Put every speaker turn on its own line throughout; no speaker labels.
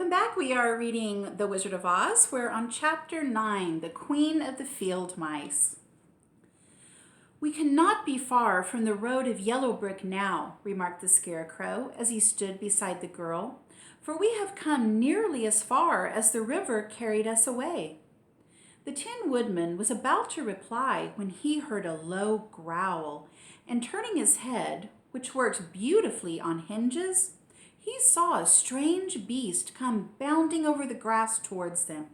Welcome back. We are reading The Wizard of Oz. We're on Chapter 9, The Queen of the Field Mice. "We cannot be far from the road of yellow brick now," remarked the Scarecrow as he stood beside the girl, "for we have come nearly as far as the river carried us away." The Tin Woodman was about to reply when he heard a low growl, and turning his head, which worked beautifully on hinges, he saw a strange beast come bounding over the grass towards them.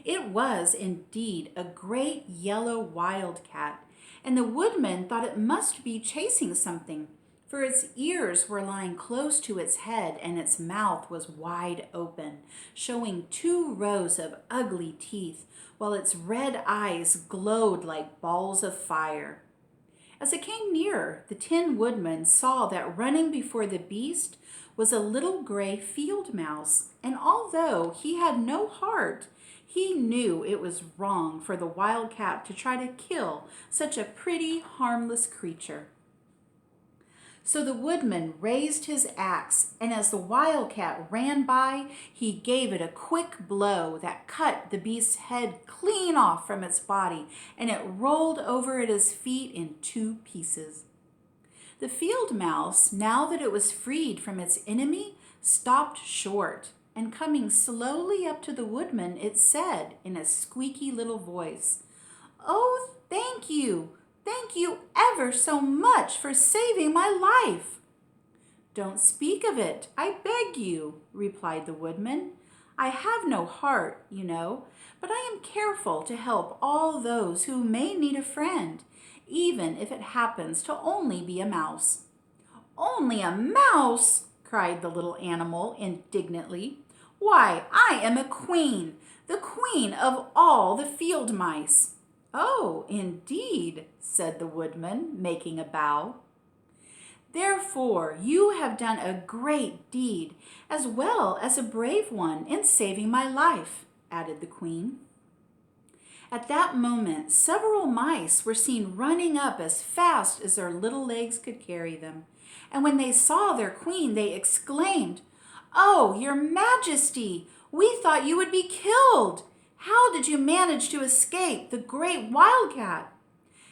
It was indeed a great yellow wildcat, and the woodman thought it must be chasing something, for its ears were lying close to its head and its mouth was wide open, showing 2 rows of ugly teeth, while its red eyes glowed like balls of fire. As it came nearer, the Tin Woodman saw that running before the beast was a little gray field mouse, and although he had no heart, he knew it was wrong for the wildcat to try to kill such a pretty, harmless creature. So the woodman raised his axe, and as the wildcat ran by, he gave it a quick blow that cut the beast's head clean off from its body, and it rolled over at his feet in 2 pieces. The field mouse, now that it was freed from its enemy, stopped short, and coming slowly up to the woodman, it said in a squeaky little voice, "Oh, thank you! Thank you ever so much for saving my life." "Don't speak of it, I beg you," replied the woodman. "I have no heart, you know, but I am careful to help all those who may need a friend, even if it happens to only be a mouse." "Only a mouse!" cried the little animal indignantly. "Why, I am a queen, the queen of all the field mice." "Oh, indeed," said the woodman, making a bow. "Therefore you have done a great deed, as well as a brave one, in saving my life," added the queen. At that moment, several mice were seen running up as fast as their little legs could carry them, and when they saw their queen, they exclaimed, "Oh, your Majesty, we thought you would be killed! How did you manage to escape the great wildcat?"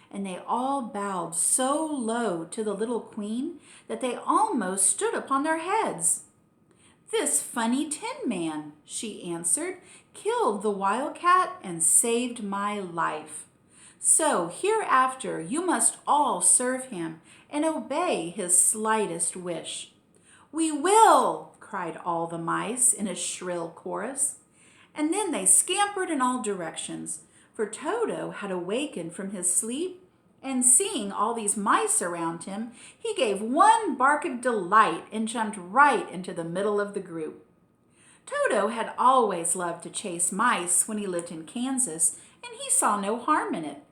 And they all bowed so low to the little queen that they almost stood upon their heads. "This funny Tin Man," she answered, "killed the wildcat and saved my life. So hereafter you must all serve him and obey his slightest wish." "We will!" cried all the mice in a shrill chorus. And then they scampered in all directions, for Toto had awakened from his sleep, and seeing all these mice around him, he gave one bark of delight and jumped right into the middle of the group. Toto had always loved to chase mice when he lived in Kansas, and he saw no harm in it.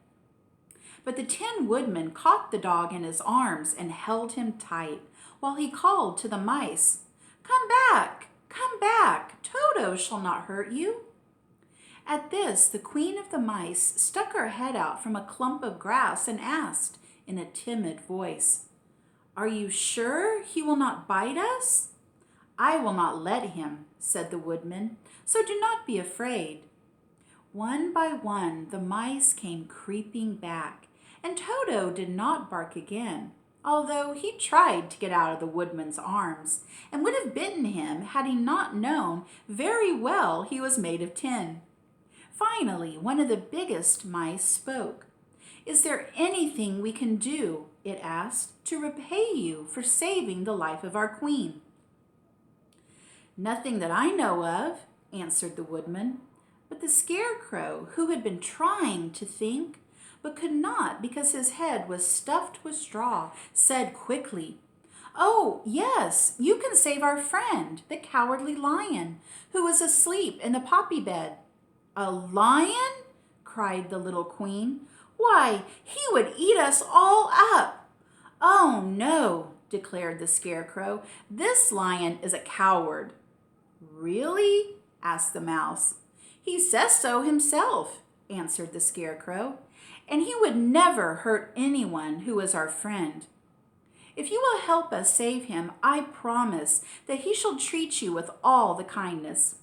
But the Tin Woodman caught the dog in his arms and held him tight, while he called to the mice, "Come back! Come back! Toto shall not hurt you." At this, the queen of the mice stuck her head out from a clump of grass and asked, in a timid voice, "Are you sure he will not bite us?" "I will not let him," said the woodman, "so do not be afraid." One by one, the mice came creeping back, and Toto did not bark again, although he tried to get out of the woodman's arms, and would have bitten him had he not known very well he was made of tin. Finally, one of the biggest mice spoke. "Is there anything we can do," it asked, "to repay you for saving the life of our queen?" "Nothing that I know of," answered the woodman. But the Scarecrow, who had been trying to think, but could not because his head was stuffed with straw, said quickly, "Oh, yes, you can save our friend, the Cowardly Lion, who was asleep in the poppy bed." "A lion?" cried the little queen. "Why, he would eat us all up." "Oh, no," declared the Scarecrow. "This lion is a coward." "Really?" asked the mouse. "He says so himself," answered the Scarecrow, "and he would never hurt anyone who is our friend." If you will help us save him, I promise that he shall treat you with all the kindness."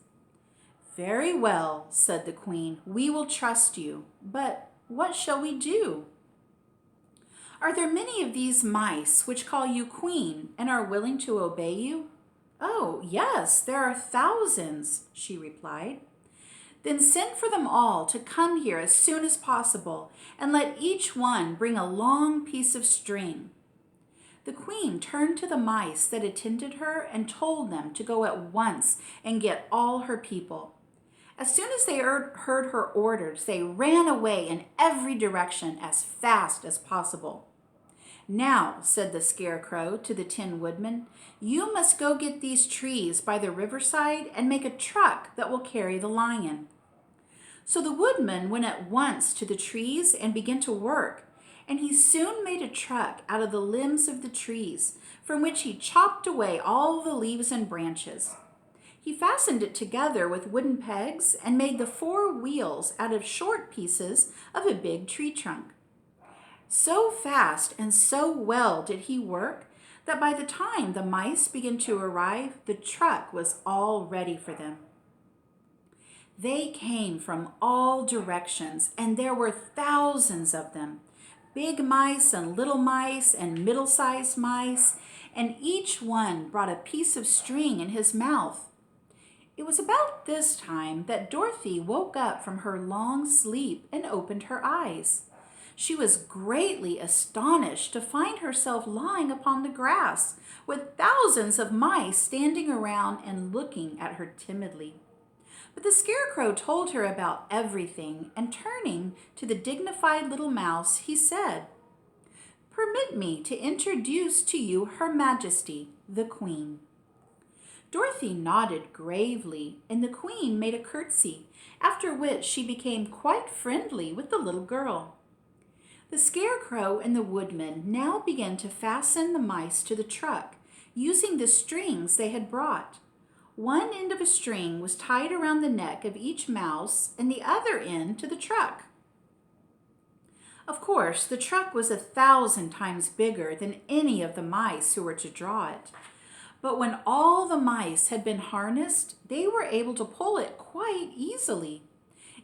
"Very well," said the queen. "We will trust you. But what shall we do?" "Are there many of these mice which call you queen and are willing to obey you?" "Oh, yes, there are thousands," she replied. "Then send for them all to come here as soon as possible, and let each one bring a long piece of string." The queen turned to the mice that attended her and told them to go at once and get all her people. As soon as they heard her orders, they ran away in every direction as fast as possible. "Now," said the Scarecrow to the Tin Woodman, "you must go get these trees by the riverside and make a truck that will carry the lion." So the Woodman went at once to the trees and began to work, and he soon made a truck out of the limbs of the trees, from which he chopped away all the leaves and branches. He fastened it together with wooden pegs and made the 4 wheels out of short pieces of a big tree trunk. So fast and so well did he work that by the time the mice began to arrive, the truck was all ready for them. They came from all directions, and there were thousands of them, big mice and little mice and middle-sized mice, and each one brought a piece of string in his mouth. It was about this time that Dorothy woke up from her long sleep and opened her eyes. She was greatly astonished to find herself lying upon the grass, with thousands of mice standing around and looking at her timidly. But the Scarecrow told her about everything, and turning to the dignified little mouse, he said, "Permit me to introduce to you Her Majesty, the Queen." Dorothy nodded gravely, and the Queen made a curtsy, after which she became quite friendly with the little girl. The Scarecrow and the Woodman now began to fasten the mice to the truck, using the strings they had brought. One end of a string was tied around the neck of each mouse and the other end to the truck. Of course, the truck was 1,000 times bigger than any of the mice who were to draw it. But when all the mice had been harnessed, they were able to pull it quite easily.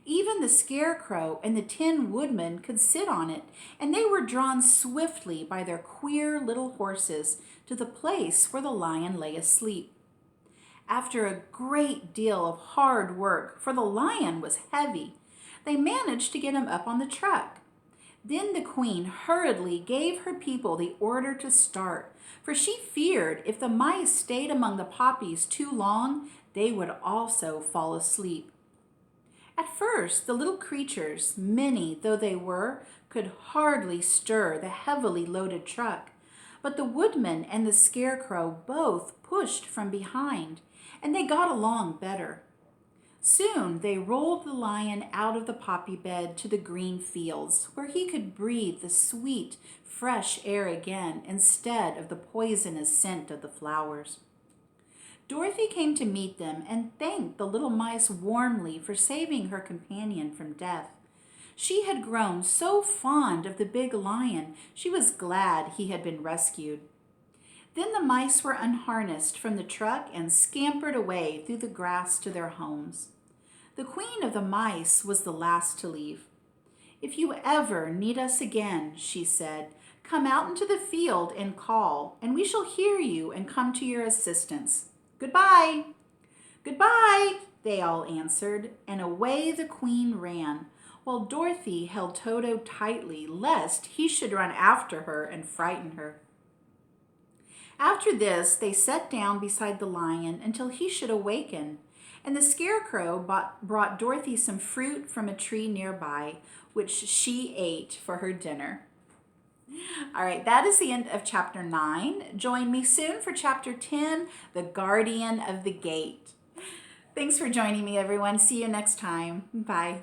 Even the Scarecrow and the Tin Woodman could sit on it, and they were drawn swiftly by their queer little horses to the place where the lion lay asleep. After a great deal of hard work, for the lion was heavy, they managed to get him up on the truck. Then the Queen hurriedly gave her people the order to start, for she feared if the mice stayed among the poppies too long, they would also fall asleep. At first, the little creatures, many though they were, could hardly stir the heavily loaded truck, but the Woodman and the Scarecrow both pushed from behind, and they got along better. Soon they rolled the lion out of the poppy bed to the green fields, where he could breathe the sweet, fresh air again instead of the poisonous scent of the flowers. Dorothy came to meet them and thanked the little mice warmly for saving her companion from death. She had grown so fond of the big lion, she was glad he had been rescued. Then the mice were unharnessed from the truck and scampered away through the grass to their homes. The Queen of the Mice was the last to leave. "If you ever need us again," she said, "come out into the field and call, and we shall hear you and come to your assistance. Goodbye." "Goodbye," they all answered, and away the Queen ran, while Dorothy held Toto tightly lest he should run after her and frighten her. After this, they sat down beside the lion until he should awaken, and the Scarecrow brought Dorothy some fruit from a tree nearby, which she ate for her dinner. All right, that is the end of chapter 9. Join me soon for chapter 10, The Guardian of the Gate. Thanks for joining me, everyone. See you next time. Bye.